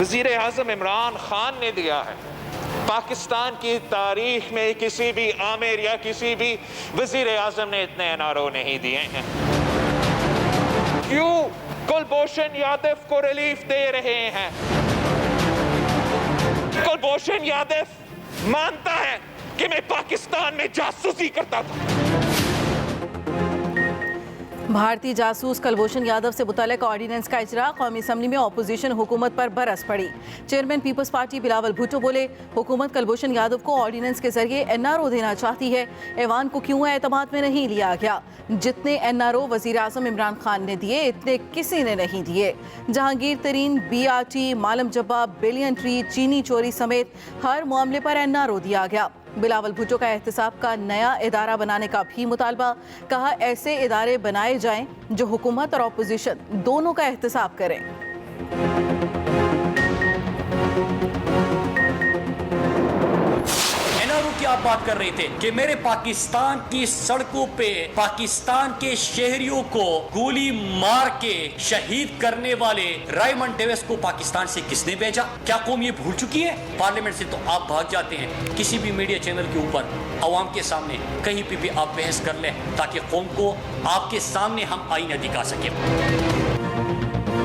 वज़ीर आज़म इमरान खान ने दिया है। पाकिस्तान की तारीख में किसी भी आमिर या किसी भी वज़ीर आज़म ने इतने एनआरओ नहीं दिए हैं। क्यों कुलभूषण यादव को रिलीफ दे रहे हैं? कुलभूषण यादव मानता है कि मैं पाकिस्तान में जासूसी करता था। भारतीय जासूस कुलभूषण यादव से मुतल्लिक ऑर्डिनेंस का इजरा, कौमी असम्बली में अपोजिशन हुकूमत पर बरस पड़ी। Chairman Peoples Party Bilawal Bhutto बोले, हुकूमत कुलभूषण यादव को ऑर्डिनेंस के जरिए एनआरओ देना चाहती है। ऐवान को क्यों एतमाद में नहीं लिया गया? जितने एनआरओ वज़ीर आज़म इमरान खान ने दिए, इतने किसी ने नहीं दिए। जहांगीर तरीन, BRT, मालम जब्बा, बिलियन ट्री, चीनी चोरी समेत हर मामले पर एनआरओ दिया गया। बिलावल भुट्टो का एहतसाब का नया इदारा बनाने का भी मुतालबा। कहा, ऐसे इदारे बनाए जाएं जो हुकूमत और अपोजिशन दोनों का एहतसाब करें। की आप बात कर रहे थे कि मेरे पाकिस्तान की सड़कों पे पाकिस्तान के शहरियों को गोली मार के शहीद करने वाले रायमंड डेविस को पाकिस्तान से किसने भेजा? क्या कौम ये भूल चुकी है? पार्लियामेंट से तो आप भाग जाते हैं, किसी भी मीडिया चैनल के ऊपर अवाम के सामने कहीं पे भी आप बहस कर लें ताकि कौम को आपके सामने हम आईना दिखा सके।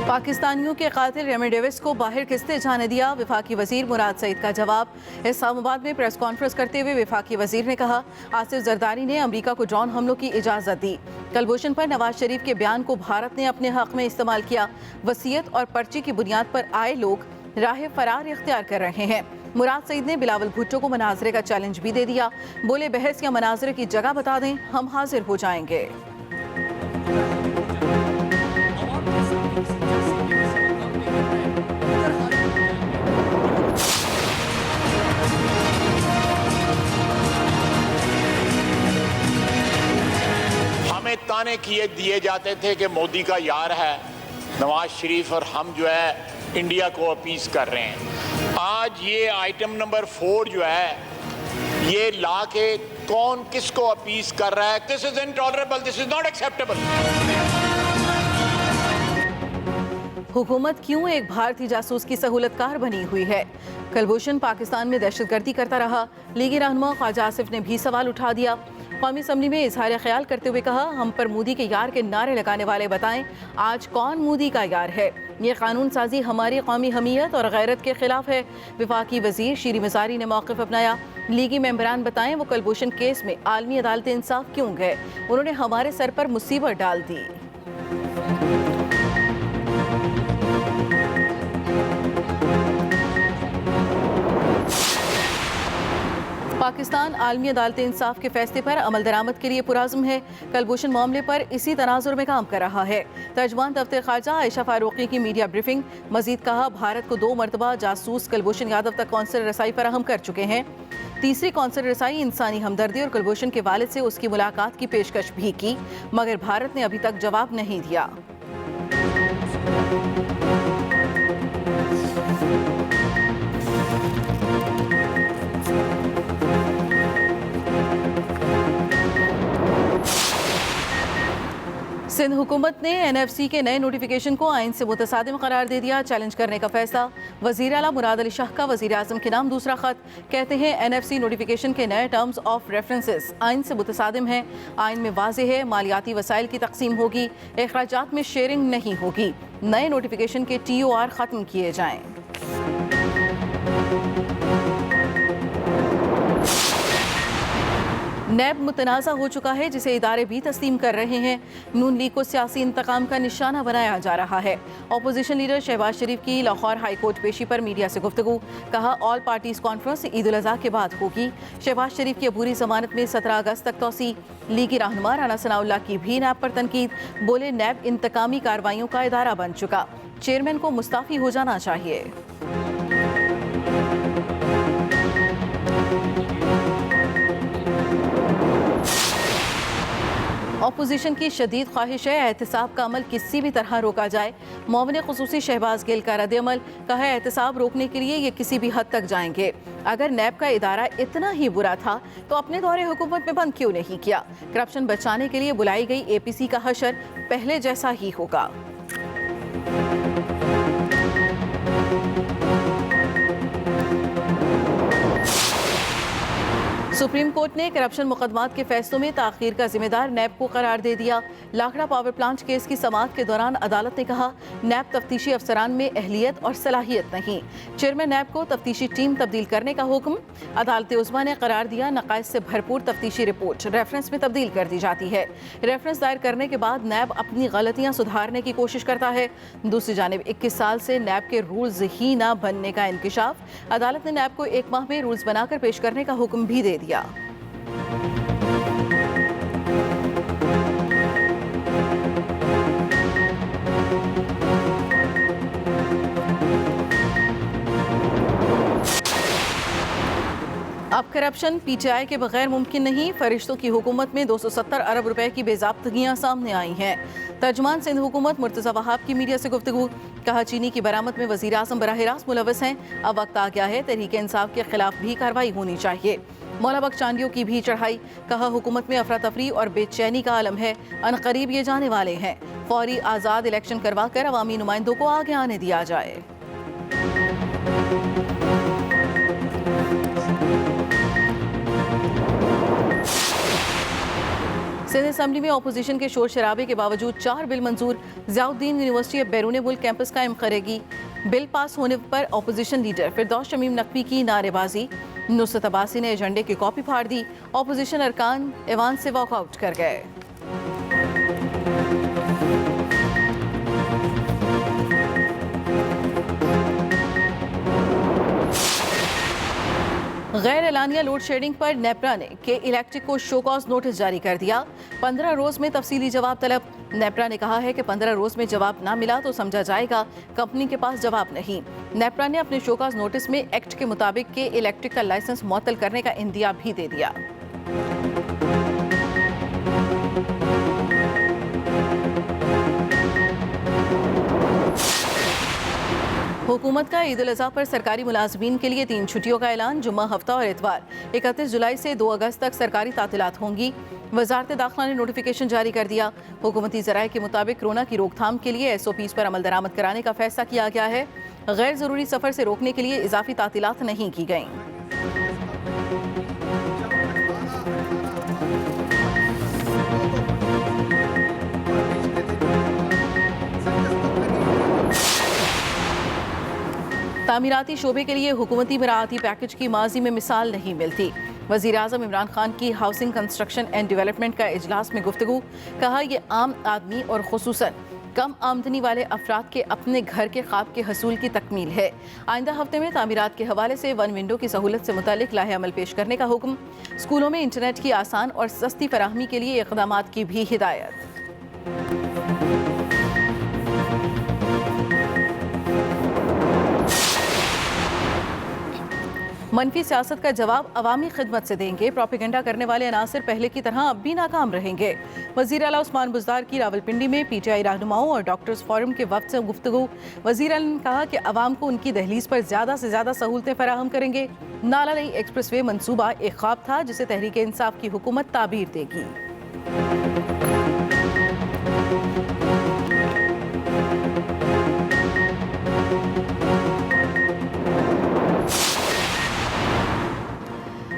पाकिस्तानियों के कातिल रायमंड डेविस को बाहर किसने जाने दिया? वफाकी वजीर मुराद सईद का जवाब। इस्लामाबाद में प्रेस कॉन्फ्रेंस करते हुए वफाकी वजीर ने कहा, आसिफ जरदारी ने अमरीका को ड्रोन हमलों की इजाज़त दी। कुलभूषण पर नवाज शरीफ के बयान को भारत ने अपने हक में इस्तेमाल किया। वसीयत और पर्ची की बुनियाद पर आए लोग राह फरार इख्तियार कर रहे हैं। मुराद सईद ने बिलावल भुट्टो को मनाजरे का चैलेंज भी दे दिया। बोले, बहस या मनाजरे की जगह बता दें, हम हाजिर हो जाएंगे। हमें ताने किए दिए जाते थे कि मोदी का यार है नवाज शरीफ और हम जो है इंडिया को अपीस कर रहे हैं। आज ये आइटम नंबर 4 जो है ये ला के कौन किसको अपीस कर रहा है? This is intolerable, this is not acceptable. हुकूमत क्यों एक भारतीय जासूस की सहूलतकार बनी हुई है? कुलभूषण पाकिस्तान में दहशतगर्दी करता रहा। लीगी रहनुमा ख्वाजा आसिफ ने भी सवाल उठा दिया। कौमी असम्बली में इजहार ख्याल करते हुए कहा, हम पर मोदी के यार के नारे लगाने वाले बताएं आज कौन मोदी का यार है? ये कानून साजी हमारी कौमी हमीयत और गैरत के खिलाफ है। वफाकी वजीर शीरी मज़ारी ने मौक़िफ़ अपनाया। लीगी मेंबरान बताएं वो कुलभूषण केस में आलमी अदालत इंसाफ क्यों गए? उन्होंने हमारे सर पर मुसीबत डाल दी। पाकिस्तान आलमी अदालत इंसाफ के फैसले पर अमल दरामद के लिए पुराज़म है। कुलभूषण मामले पर इसी तनाजुर में काम कर रहा है। तर्जुमान दफ्तर खारजा आयशा फारूकी की मीडिया ब्रीफिंग। मजीद कहा, भारत को 2 मरतबा जासूस कुलभूषण यादव तक कौंसल रसाई फराहम कर चुके हैं। तीसरी कौंसल रसाई इंसानी हमदर्दी और कुलभूषण के वालिद से उसकी मुलाकात की पेशकश भी की, मगर भारत ने अभी तक जवाब नहीं दिया। सिंध हुकूमत ने NFC के नए नोटिफिकेशन को आइन से मुतसादिम करार दे दिया। चैलेंज करने का फैसला। वजीर आला मुराद अली शाह का वजीर आज़म के नाम दूसरा खत। कहते हैं NFC नोटिफिकेशन के नए टर्म्स ऑफ रेफरेंसेस आइन से मुतसादिम हैं। आइन में वाज़ेह है मालियाती वसाइल की तकसीम होगी, अखराजात में शेयरिंग नहीं होगी। नए नोटिफिकेशन के TOR ख़त्म किए जाएँ। नैब मुतनाज़ा हो चुका है, जिसे इदारे भी तस्लीम कर रहे हैं। नून लीग को सियासी इंतकाम का निशाना बनाया जा रहा है। अपोजिशन लीडर शहबाज शरीफ की लाहौर हाई कोर्ट पेशी पर मीडिया से गुफ्तगू। कहा, all parties conference Eid ul Azha के बाद होगी। शहबाज शरीफ की अबूरी जमानत में 17 अगस्त तक तौसी। लीगी रहनुमा राना सनाउल्लाह की भी नैब पर तनकीद। बोले, नैब इंतकामी कार्रवाइयों का इदारा बन चुका, चेयरमैन को मुस्ताफ़ी हो जाना चाहिए। अपोजिशन की शदीद ख्वाहिश है एहतसाब का अमल किसी भी तरह रोका जाए। मोमिन खुसूसी शहबाज गिल का रद्द-ए-अमल। कहा, एहतसाब रोकने के लिए ये किसी भी हद तक जाएंगे। अगर नैब का इदारा इतना ही बुरा था तो अपने दौरे हुकूमत में बंद क्यों नहीं किया? करप्शन बचाने के लिए बुलाई गई APC का हशर पहले जैसा ही होगा। सुप्रीम कोर्ट ने करप्शन मुकदमात के फैसलों में ताखीर का जिम्मेदार नैब को करार दे दिया। लाखड़ा पावर प्लांट केस की समाअत के दौरान अदालत ने कहा, नैब तफ्तीशी अफसरान में अहलियत और सलाहियत नहीं। चेयरमैन नैब को तफ्तीशी टीम तब्दील करने का हुक्म। अदालत उज़्मा ने करार दिया, नकाइस से भरपूर तफ्तीशी रिपोर्ट रेफरेंस में तब्दील कर दी जाती है। रेफरेंस दायर करने के बाद नैब अपनी गलतियां सुधारने की कोशिश करता है। दूसरी जानिब 21 साल से नैब के रूल्स ही ना बनने का इंकिशाफ। अदालत ने नैब को 1 माह में रूल्स बनाकर पेश करने का हुक्म भी दे दिया। अब करप्शन पीटीआई के बगैर मुमकिन नहीं। फरिश्तों की हुकूमत में 270 अरब रुपए की बेज़ाब्तगियां सामने आई हैं। तर्जुमान सिंध हुकूमत मुर्तज़ा वहाब की मीडिया से गुफ्तगू, कहा, चीनी की बरामद में वज़ीर आज़म बराह रास्त मुलव्वस हैं। अब वक्त आ गया है तहरीक इंसाफ के खिलाफ भी कार्रवाई होनी चाहिए। मौला बख्श चांदियों की भी चढ़ाई, कहा, हुकूमत में अफरा तफरी और बेचैनी का आलम है। अनकरीब ये जाने वाले हैं। फौरी आज़ाद इलेक्शन करवा कर अवामी नुमाइंदों को आगे आने दिया जाए। सिंध असेंबली में अपोजिशन के शोर शराबे के बावजूद 4 बिल मंजूर। ज़ियाउद्दीन यूनिवर्सिटी अब बैरून मुल्क कैंपस कायम करेगी। बिल पास होने पर अपोजिशन लीडर फिरदौस शमीम नकवी की नारेबाजी। नुसरत अब्बासी ने एजेंडे की कॉपी फाड़ दी। अपोजिशन अरकान ऐवान से वॉकआउट कर गए। गैर एलानिया लोड शेडिंग पर नेपरा ने के इलेक्ट्रिक को शो कॉज नोटिस जारी कर दिया। 15 रोज में तफसीली जवाब तलब। नेपरा ने कहा है कि 15 रोज में जवाब ना मिला तो समझा जाएगा कंपनी के पास जवाब नहीं। नेपरा ने अपने शो कॉज नोटिस में एक्ट के मुताबिक के इलेक्ट्रिक का लाइसेंस मुअत्तल करने का इंदिया भी दे दिया। हुकूमत का ईद उल अज़हा पर सरकारी मुलाजमीन के लिए 3 छुट्टियों का ऐलान। जुम्मा, हफ्ता और इतवार। 31 जुलाई से 2 अगस्त तक सरकारी तातीलात होंगी। वजारत दाखिला ने नोटिफिकेशन जारी कर दिया। हुकूमती ज़राए के मुताबिक कोरोना की रोकथाम के लिए SOPs पर अमल दरामद कराने का फैसला किया गया है। गैर ज़रूरी सफ़र से रोकने के लिए इजाफी तातीलात नहीं की गईं। तामीराती शोबे के लिए हुकूमती मराहती पैकेज की माजी में मिसाल नहीं मिलती। वज़ीर आज़म इमरान खान की हाउसिंग कंस्ट्रक्शन एंड डेवलपमेंट का इजलास में गुफ्तगू, कहा, यह आम आदमी और खुसूसन कम आमदनी वाले अफराद के अपने घर के ख्वाब के हसूल की तकमील है। आइंदा हफ्ते में तामीरात के हवाले से 1 विंडो की सहूलत से मुतालिक लाहे अमल पेश करने का हुक्म। स्कूलों में इंटरनेट की आसान और सस्ती फराहमी के लिए इक़दामात की भी हिदायत। मनफी सियासत का जवाब अवामी खिदमत से देंगे। प्रोपेगेंडा करने वाले अनासर पहले की तरह अब भी नाकाम रहेंगे। वज़ीर आला उस्मान बुज़दार की रावलपिंडी में PTI रहनुमाओं और डॉक्टर्स फोरम के वक्त से गुफ्तगू। वज़ीर आला ने कहा कि अवाम को उनकी दहलीज पर ज़्यादा से ज़्यादा सहूलतें फराहम करेंगे। नाला नई एक्सप्रेसवे मनसूबा एक ख्वाब था जिसे तहरीक इंसाफ की हुकूमत ताबीर देगी।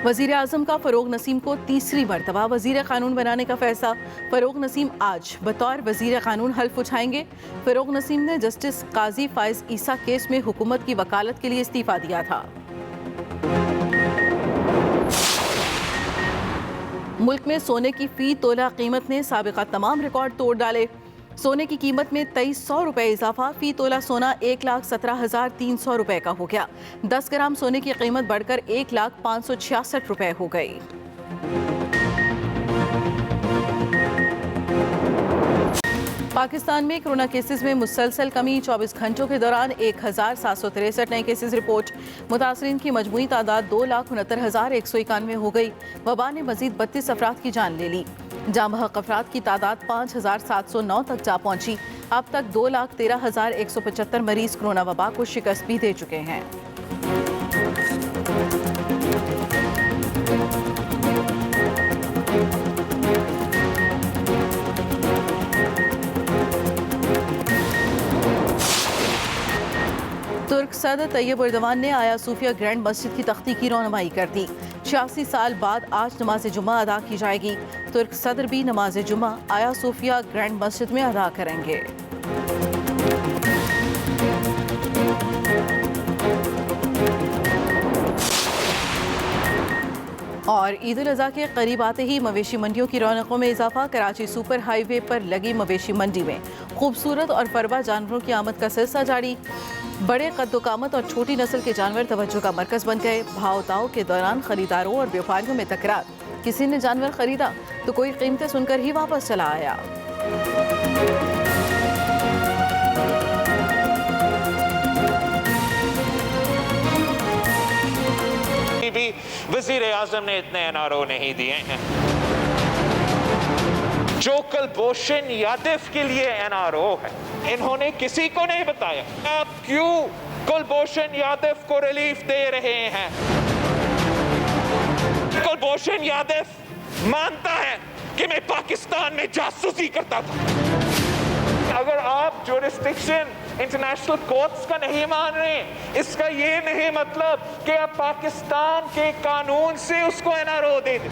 वज़ीर आज़म का फ़रोग़ नसीम को तीसरी मरतबा वज़ीर क़ानून बनाने का फैसला। फ़रोग़ नसीम आज बतौर वज़ीर क़ानून हल्फ उठाएंगे। फ़रोग़ नसीम ने जस्टिस काजी फ़ाइज़ ईसा केस में हुकूमत की वकालत के लिए इस्तीफ़ा दिया था। मुल्क में सोने की फ़ी तोला कीमत ने साबिक़ा तमाम रिकॉर्ड तोड़ डाले। सोने की कीमत में 2300 रुपये इजाफा। फ़ी तोला सोना 1,17,300 रुपये का हो गया। 10 ग्राम सोने की कीमत बढ़कर 1,566 रुपये हो गई। पाकिस्तान में कोरोना केसेस में मुसलसल कमी। 24 घंटों के दौरान 1,763 नए केसेस रिपोर्ट। मुतासरीन की मजमूई तादाद 2,69,191 हो गई। वबा ने मजीद 32 अफराद की जान ले ली। जाँ बहक अफराद की तादाद 5,709 तक जा पहुंची। अब तक 2,13,175 मरीज कोरोना वबा को शिकस्त भी दे चुके हैं। तुर्क सदर तैयब एर्दोगान ने आया सूफिया ग्रैंड मस्जिद की तख्ती की रौनमाई कर दी। 86 साल बाद आज नमाज जुमा अदा की जाएगी। तुर्क सदर भी नमाज जुमा आया सोफिया ग्रैंड मस्जिद में अदा करेंगे। और ईद उल अज़हा के करीब आते ही मवेशी मंडियों की रौनकों में इजाफा। कराची सुपर हाईवे पर लगी मवेशी मंडी में खूबसूरत और फरबा जानवरों की आमद का सिलसिला जारी। बड़े कद्दोकामत और छोटी नस्ल के जानवर तवज्जो का मरकज बन गए। भाव ताव के दौरान खरीदारों और व्यापारियों में तकरार। किसी ने जानवर खरीदा तो कोई कीमतें सुनकर ही वापस चला आया। भी वजीर आजम ने इतने एनआरओ नहीं दिए हैं जो कुलभूषण यादव के लिए एनआरओ है। इन्होंने किसी को नहीं बताया आप क्यों कुलभूषण यादव को रिलीफ दे रहे हैं। कुलभूषण यादव मानता है कि मैं पाकिस्तान में जासूसी करता था। अगर आप जुरिस्डिक्शन इंटरनेशनल कोर्ट्स का नहीं मान रहे, इसका ये नहीं मतलब कि आप पाकिस्तान के कानून से उसको एनआरओ दे दें।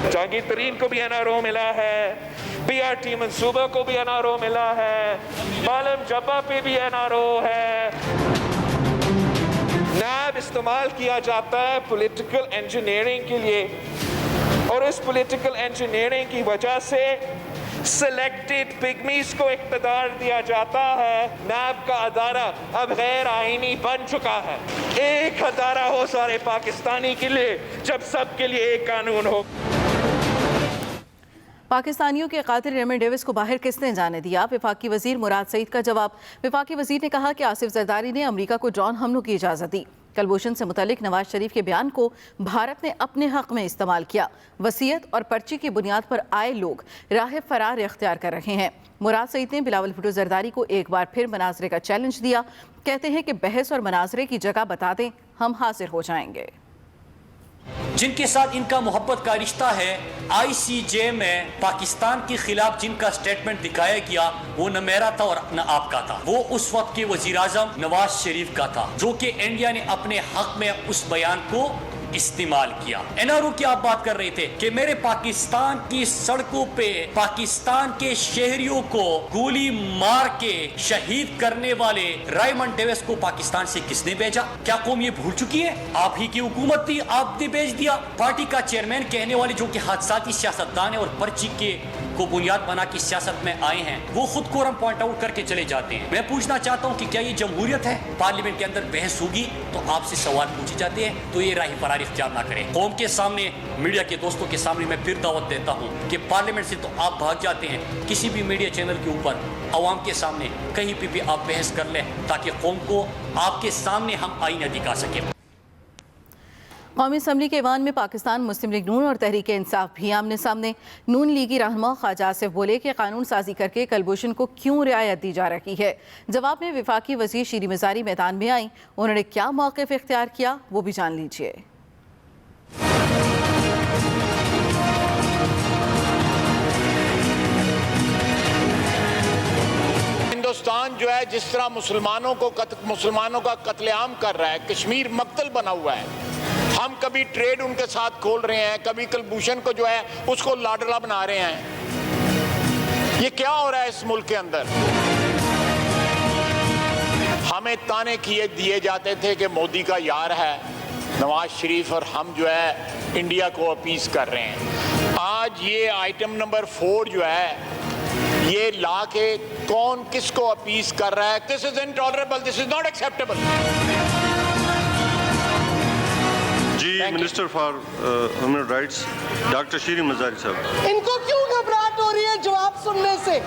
जहांगीर तरीन को भी एनआरओ मिला है, पीआरटी मंसूबा को भी एनआरओ मिला है, मालम जब्बा पे भी एनआरओ है। नैब इस्तेमाल किया जाता है पॉलिटिकल इंजीनियरिंग के लिए और इस पॉलिटिकल इंजीनियरिंग की वजह से सिलेक्टेड पिग्मीज को इख्तियार दिया जाता है। नैब का अदारा अब गैर आईनी बन चुका है। एक अदारा हो सारे पाकिस्तानी के लिए जब सब के लिए एक कानून हो। पाकिस्तानियों के कातिल रेमंड डेविस को बाहर किसने जाने दिया? वफाकी वजीर मुराद सईद का जवाब। वफाकी वजीर ने कहा कि आसिफ जरदारी ने अमरीका को ड्रोन हमलों की इजाज़त दी। कुलभूषण से मुतालिक नवाज शरीफ के बयान को भारत ने अपने हक में इस्तेमाल किया। वसीयत और पर्ची की बुनियाद पर आए लोग राह फरार इख्तियार कर रहे हैं। मुराद सईद ने बिलावल भुट्टो जरदारी को एक बार फिर मनाजरे का चैलेंज दिया। कहते हैं कि बहस और मनाजरे की जगह बता दें, हम हाजिर हो जाएंगे। जिनके साथ इनका मोहब्बत का रिश्ता है, आईसीजे में पाकिस्तान के खिलाफ जिनका स्टेटमेंट दिखाया गया वो न मेरा था और न आपका था, वो उस वक्त के वजीर आजम नवाज शरीफ का था, जो कि इंडिया ने अपने हक में उस बयान को इस्तेमाल किया। एनआरओ की आप बात कर रहे थे कि मेरे पाकिस्तान की सड़कों पे पाकिस्तान के शहरियों को गोली मार के शहीद करने वाले रायमंड डेविस को पाकिस्तान से किसने भेजा? क्या कौम ये भूल चुकी है? आप ही की हुकूमत थी, आपने भेज दिया। पार्टी का चेयरमैन कहने वाले जो कि हादसाती सियासतदान है और पर्ची के को बुनियाद बना के सियासत में आए हैं, वो खुद को हम पॉइंट आउट करके चले जाते हैं। मैं पूछना चाहता हूँ कि क्या ये जमहूरियत है? पार्लियामेंट के अंदर बहस होगी तो आपसे सवाल पूछे जाते हैं, तो ये राही फरारी इख्तियार ना करें। कौम के सामने, मीडिया के दोस्तों के सामने मैं फिर दावत देता हूँ कि पार्लियामेंट से तो आप भाग जाते हैं, किसी भी मीडिया चैनल के ऊपर अवाम के सामने कहीं पे भी आप बहस कर लें ताकि कौम को आपके सामने हम आईना दिखा सकें। कौमी असम्बली के ऐवान में पाकिस्तान मुस्लिम लीग नून और तहरीक इंसाफ भी आमने सामने। नून लीगी रहनुमा ख्वाजा आसिफ बोले कि कानून साजी करके कुलभूषण को क्यों रियायत दी जा रही है। जवाब में वफाकी वजीर शीरी मजारी मैदान में आई। उन्होंने क्या मौक़िफ़ इख्तियार किया वो भी जान लीजिए। हिंदुस्तान जो है जिस तरह मुसलमानों का कत्लेआम कर रहा है, कश्मीर मक्तल बना हुआ है। हम कभी ट्रेड उनके साथ खोल रहे हैं, कभी कुलभूषण को जो है उसको लाडला बना रहे हैं। ये क्या हो रहा है इस मुल्क के अंदर? हमें ताने दिए जाते थे कि मोदी का यार है नवाज शरीफ और हम जो है इंडिया को अपीस कर रहे हैं। आज ये आइटम नंबर 4 जो है ये ला के कौन किसको अपीस कर रहा है? This is intolerable, this is not acceptable. जी, minister for human rights doctor Shireen Mazari साहब। इनको क्यों घबराहट हो रही है जवाब सुनने से?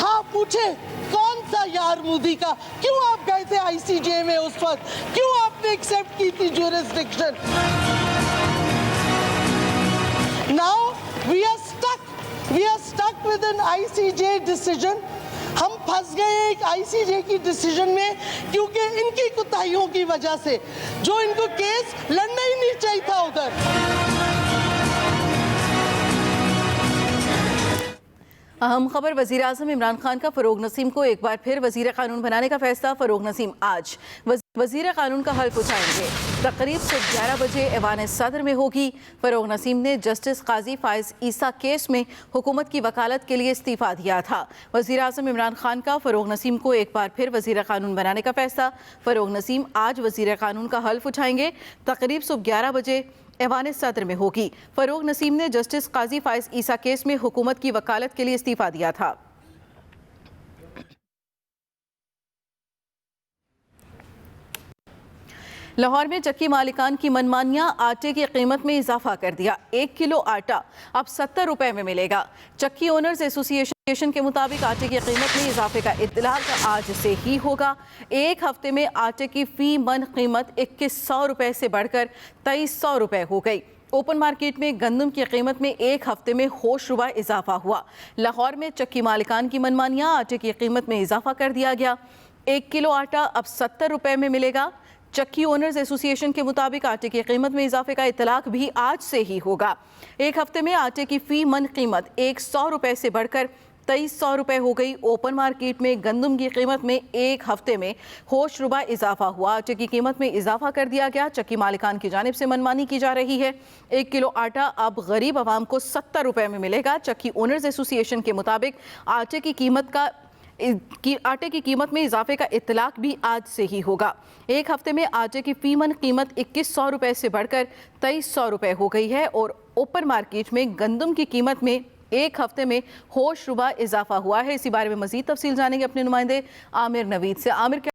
हाँ पूछे, कौन सा यार मोदी का? क्यों आप गए थे आईसीजे में उस वक्त? क्यों आपने एक्सेप्ट की थी jurisdiction? Now we are stuck with an ICJ decision. हम फंस गए एक आईसीजे की डिसीजन में क्योंकि इनकी कुताहियों की वजह से, जो इनको केस लड़ना ही नहीं चाहिए था उधर। अहम खबर वज़ीर आज़म इमरान खान का फ़रोग नसीम को एक बार फिर वज़ीर क़ानून बनाने का फैसला। फ़रोग नसीम आज वज़ीर क़ानून का हल्फ उठाएंगे। तकरीब सुबह 11 बजे ऐवान सदर में होगी। फ़रोग नसीम ने जस्टिस काजी फ़ाइज़ ईसा केस में हुकूमत की वकालत के लिए इस्तीफ़ा दिया था। वज़ीर आज़म इमरान खान का फ़रोग नसीम को एक बार फिर वज़ीर क़ानून बनाने का फैसला। फ़रोग नसीम आज वज़ीर क़ानून का हल्फ उठाएंगे। तकरीब सुबह 11 बजे ऐवान सदर में होगी। फ़रोग नसीम ने जस्टिस काजी फ़ाइज़ ईसा केस में हुकूमत की वकालत के लिए इस्तीफ़ा दिया था। लाहौर में चक्की मालिकान की मनमानियां, आटे की कीमत में इजाफा कर दिया। 1 किलो आटा अब 70 रुपए में मिलेगा। चक्की ओनर्स एसोसिएशन के मुताबिक आटे की कीमत में इजाफे का इत्तलाक आज से ही होगा। एक हफ्ते में आटे की फी मन कीमत 2100 रुपए से बढ़कर 2300 रुपए हो गई। ओपन मार्केट में गंदम की कीमत में एक हफ्ते में होशरुबा इजाफा हुआ। लाहौर में चक्की मालिकान की मनमानियां, आटे की कीमत में इजाफा कर दिया गया। 1 किलो आटा अब 70 रुपए में मिलेगा। चक्की ओनर्स एसोसिएशन के मुताबिक आटे की कीमत में इजाफे का इत्तलाक भी आज से ही होगा। एक हफ्ते में आटे की फी मन कीमत 100 रुपए से बढ़कर 2300 रुपए हो गई। ओपन मार्केट में गंदम की कीमत में एक हफ्ते में होशरुबा इजाफा हुआ। आटे की कीमत में इजाफा कर दिया गया। चक्की मालिकान की जानिब से मनमानी की जा रही है। 1 किलो आटा अब गरीब आवाम को 70 रुपए में मिलेगा। चक्की ओनर्स एसोसिएशन के मुताबिक आटे की कीमत में इजाफे का इत्तलाक भी आज से ही होगा। एक हफ्ते में आटे की फी मन कीमत 2100 रुपए से बढ़कर 2300 रुपए हो गई है और ओपन मार्केट में गंदम की कीमत में एक हफ्ते में होशरुबा इजाफा हुआ है। इसी बारे में मजीद तफसील जानेंगे अपने नुमाइंदे आमिर नवीद से। आमिर,